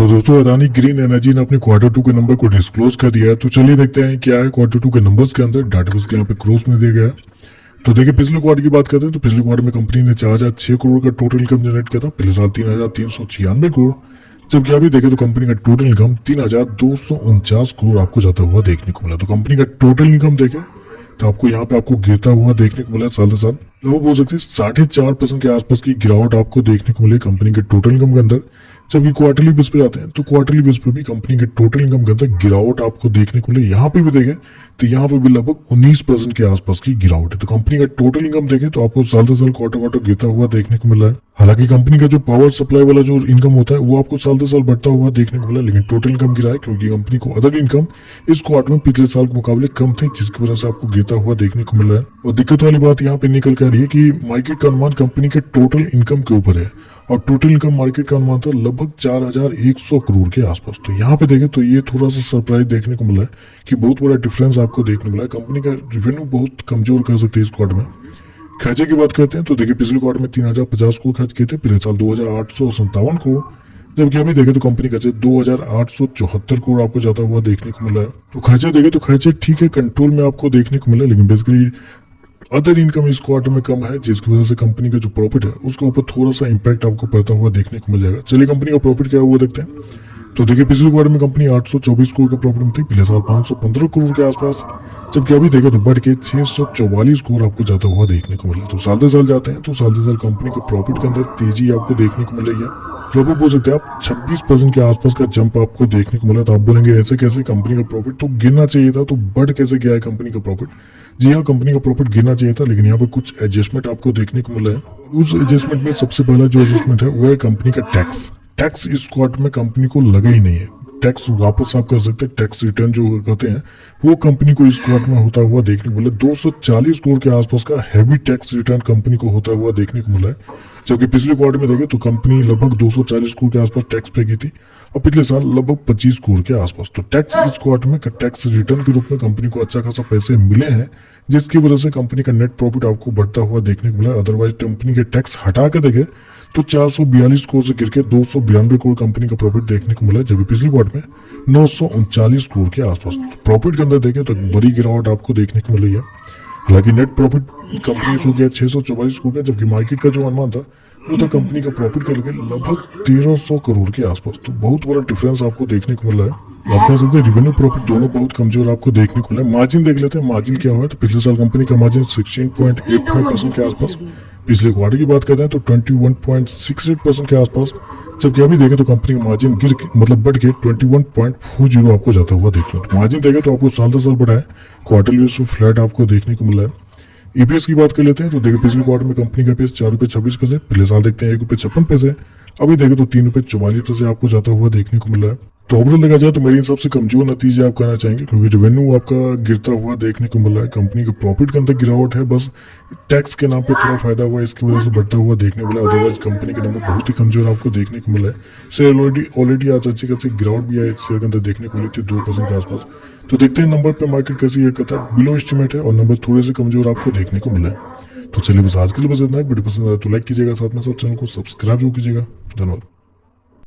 तो दोस्तों Adani green energy ने अपने Q2 के नंबर को डिस्क्लोज कर दिया है। तो चलिए देखते हैं क्या है Q2 के नंबर्स के अंदर। डाटाबेस के यहाँ पे क्लोज नहीं दिया गया है। तो देखिए पिछले क्वार्टर की बात करते हैं तो पिछले क्वार्टर में कंपनी ने 4006 करोड़ का टोटल इनकम जनरेट किया था। पिछले साल 3396 करोड़, जबकि अभी देखें तो कंपनी का टोटल इनकम 3249 करोड़ आपको जाता हुआ देखने को मिला। तो कंपनी का टोटल इनकम देखें तो आपको यहाँ पे आपको गिरता हुआ देखने को मिला साल से साल। लोग बोल सकते हैं 4.5% के आसपास की गिरावट आपको देखने को मिली कंपनी के टोटल इनकम के अंदर। जबकि क्वार्टरली बेस पे जाते हैं तो क्वार्टरली बेस पे भी कंपनी के टोटल इनकम के अंदर गिरावट आपको देखने को मिले। यहाँ पे भी देखें तो यहाँ पे भी लगभग 19% के आसपास की गिरावट है। तो कंपनी का टोटल इनकम देखें तो आपको साल से साल क्वार्टर गिरता हुआ देखने को मिल रहा है। हालांकि कंपनी का जो पावर सप्लाई वाला जो इनकम होता है वो आपको साल से साल बढ़ता हुआ देखने को मिला, लेकिन टोटल इनकम गिरा है क्योंकि कंपनी को अदर इनकम इस क्वार्टर में पिछले साल के मुकाबले कम थे, जिसकी वजह से आपको गिरता हुआ देखने को मिल रहा है। और दिक्कत वाली बात यहाँ पे निकल कर रही है कि मार्केट का अनुमान कंपनी के टोटल इनकम के ऊपर है और टोटल इनकम मार्केट का अनुमान था लगभग 4100 करोड़ के आसपास। तो यहाँ पे देखें तो ये थोड़ा सा सरप्राइज देखने को मिला है कि बहुत बड़ा डिफरेंस आपको देखने को मिला है। कंपनी का रेवेन्यू बहुत कमजोर कर सकते हैं इस क्वार्टर में। खर्चे की बात करते हैं तो देखिए पिछले क्वार्टर में 3050 करोड़ खर्च किए थे, पिछले साल 2857 करोड़, जबकि अभी देखें तो कंपनी खर्चे 2874 करोड़ आपको जाता हुआ देखने को मिला है। तो खर्चे देखें तो खर्चे ठीक है कंट्रोल में आपको देखने को मिला, लेकिन बेसिकली अदर इनकम इस क्वार्टर में कम है, जिसकी वजह से कंपनी का जो प्रॉफिट है उसके ऊपर थोड़ा सा इंपैक्ट आपको पड़ता हुआ देखने को मिल जाएगा। चलिए कंपनी का प्रॉफिट क्या हुआ देखते हैं। तो देखिए पिछले क्वार्टर में कंपनी 824 करोड़ का प्रॉफिट में थी, पिछले साल 515 करोड़ के आसपास, जबकि अभी देखें तो बढ़ के 644 करोड़ आपको जाता हुआ देखने को मिला। तो साल से साल जाते हैं तो साल से साल कंपनी के प्रॉफिट के अंदर तेजी आपको देखने को मिलेगी। लोगों बोल सकते हैं आप 26% के आसपास का जंप आपको देखने को मिला। तो आप बोलेंगे ऐसे कैसे, कंपनी का प्रॉफिट तो गिरना चाहिए था, तो बढ़ कैसे गया है कंपनी का प्रॉफिट। जी हाँ, कंपनी का प्रॉफिट गिरना चाहिए था, लेकिन यहाँ पर कुछ एडजस्टमेंट आपको देखने को मिला है। उस एडजस्टमेंट में सबसे पहला जो एडजस्टमेंट है वो है कंपनी का टैक्स इस क्वार्टर में कंपनी को लगा ही नहीं है। टैक्स वापस आप कर सकते हैं, टैक्स रिटर्न जो कहते हैं वो कंपनी को इस क्वार्टर में होता हुआ देखने को मिला। 240 करोड़ के आसपास का हैवी टैक्स रिटर्न कंपनी को होता हुआ देखने को मिला है, जबकि पिछले क्वार्टर में देखें तो कंपनी लगभग 240 करोड़ के आसपास टैक्स पे की थी और पिछले साल लगभग 25 करोड़ के आसपास। तो टैक्स इस क्वार्टर में टैक्स रिटर्न के रूप में कंपनी को अच्छा खासा पैसे मिले हैं, जिसकी वजह से कंपनी का नेट प्रॉफिट आपको बढ़ता हुआ देखने को मिला। अदरवाइज कंपनी के टैक्स हटा के देखें तो 442 करोड़ से गिर के 292 करोड़ कंपनी का प्रॉफिट देखने को मिला, जबकि पिछले क्वार्टर में 939 करोड़ के आसपास। प्रॉफिट के अंदर देखें तो बड़ी गिरावट आपको देखने को मिल रही है। हालांकि नेट प्रॉफिट कंपनी हो गया 644 करोड़ का, जबकि मार्केट का जो अनुमान था वो था कंपनी का प्रॉफिट करके लगभग 1300 करोड़ के आसपास। तो बहुत बड़ा डिफरेंस आपको देखने को मिला है। आप कह सकते हैं रेवेन्यू प्रॉफिट दोनों बहुत कमजोर आपको देखने को मिला है। मार्जिन देख लेते हैं, मार्जिन क्या हुआ है। तो पिछले साल कंपनी का मार्जिन 16.85% के आसपास, पिछले क्वार्टर की बात करते हैं तो 21.68% के आसपास, जबकि अभी देखें तो कंपनी का मार्जिन बढ़ के 21.40 आपको जाता हुआ देखते हैं। मार्जिन देखें तो आपको साल से साल बढ़ा है, क्वार्टरली फ्लैट आपको देखने को मिला है। ईपीएस की बात कर लेते हैं तो देखिए पिछले क्वार्टर में कंपनी का ईपीएस 4.26 रुपये, पिछले साल देखते हैं 1.56 रुपये, अभी देखें तो 3.44 आपको जाता हुआ देखने को मिला है। तो ओवरऑल देखा जाए तो मेरे हिसाब से कमजोर नतीजे आप कहना चाहेंगे, क्योंकि रेवेन्यू आपका गिरता हुआ देखने को मिला है, कंपनी के प्रॉफिट के अंदर गिरावट है, बस टैक्स के नाम पे थोड़ा फायदा हुआ इसकी वजह से बढ़ता हुआ देखने को मिला। अदरवाइज कंपनी के नंबर बहुत ही कमजोर आपको देखने को मिला है। शेयर ऑलरेडी आज अच्छी खासी गिरावट भी है शेयर के अंदर देखने को मिली थी 2% के आसपास। तो देखते हैं नंबर पे मार्केट कैसी रिएक्ट करता है। बिलो एस्टिमेट है और नंबर थोड़े से कमजोर आपको देखने को मिला है। तो चलिए बस आज के लिए बस इतना ही। वीडियो पसंद आया तो लाइक कीजिएगा, साथ में सब चैनल को सब्सक्राइब जरूर कीजिएगा। धन्यवाद।